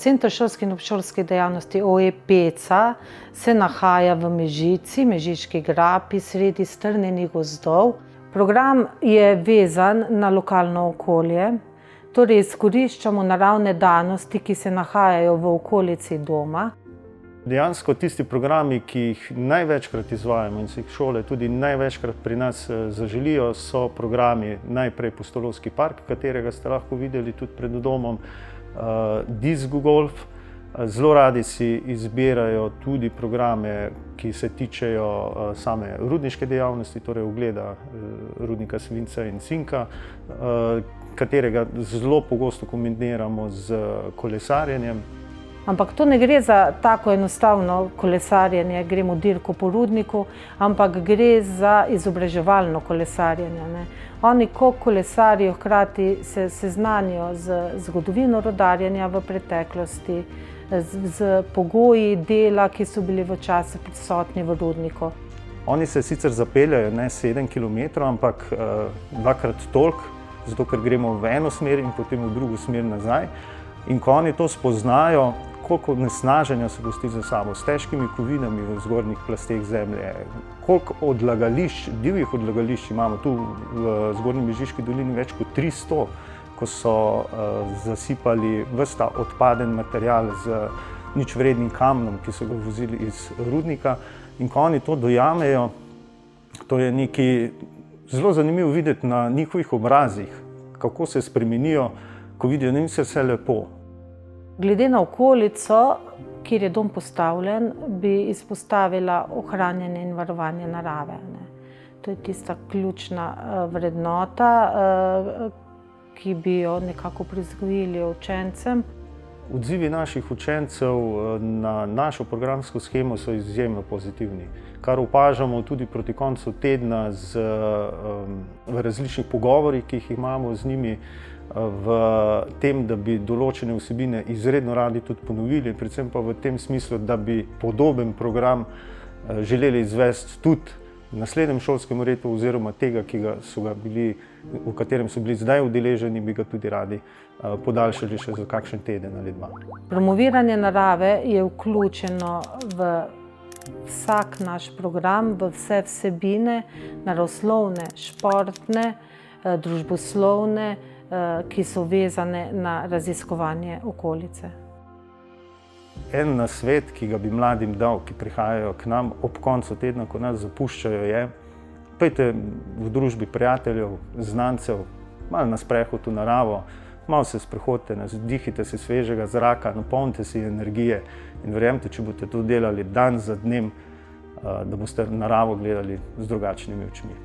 Center šolske in obšolske dejavnosti OE-PECA se nahaja v Mežici, Mežiški grapi, sredi strnjenih gozdov. Program je vezan na lokalno okolje, torej izkoriščamo naravne danosti, ki se nahajajo v okolici doma. Dejansko tisti programi, ki jih največkrat izvajamo in se jih šole tudi največkrat pri nas zaželijo, so programi najprej Pustolovski park, katerega ste lahko videli tudi pred domom, Disc golf. Zelo radi si izbirajo tudi programe, ki se tičejo same rudniške dejavnosti, torej ogleda rudnika svinca in cinka, katerega zelo pogosto kombiniramo z kolesarjenjem. Ampak to ne gre za tako enostavno kolesarjenje, gremo dirko po rudniku, ampak gre za izobraževalno kolesarjenje. Oni, ko kolesarijo, hkrati se seznanijo z zgodovino rudarjenja v preteklosti, z pogoji dela, ki so bili v času prisotni v rudniku. Oni se sicer zapeljajo ne 7 km, ampak dvakrat toliko, zato ker gremo v eno smer in potem v drugo smer nazaj. In ko oni to spoznajo, koliko nesnaženja se pusti za sabo, s težkimi kovinami v zgornjih plasteh zemlje, koliko odlagališč, divjih odlagališč imamo tu v Zgornji Mežiški dolini več kot 300, ko so zasipali ves ta odpaden material z ničvrednim kamnom, ki so ga vozili iz rudnika. In ko oni to dojamejo, to je nekaj zelo zanimivo videti na njihovih obrazih, kako se spremenijo, ko vidijo, da jim se vse lepo. Glede na okolico, kjer je dom postavljen, bi izpostavila ohranjanje in varovanje narave. To je tista ključna vrednota, ki bi jo nekako privzgojili učencem. Odzivi naših učencev na našo programsko shemo so izjemno pozitivni, kar opažamo tudi proti koncu tedna v različnih pogovorih, ki jih imamo z njimi, v tem, da bi določene vsebine izredno radi tudi ponovili, predvsem pa v tem smislu, da bi podoben program želeli izvesti tudi v naslednjem šolskem letu oziroma tega, v katerem so bili zdaj udeleženi, bi ga tudi radi podaljšali še za kakšen teden ali dva. Promoviranje narave je vključeno v vsak naš program, v vse vsebine, naravoslovne, športne, družboslovne, ki so vezane na raziskovanje okolice. En nasvet, ki ga bi mladim dal, ki prihajajo k nam ob koncu tedna, ko nas zapuščajo, je: pojdite v družbi prijateljev, znancev, malo na sprehod v naravo, malo se sprehodite, vdihite se svežega zraka, napolnite si energije in verjemite, če boste to delali dan za dnem, da boste naravo gledali z drugačnimi očmi.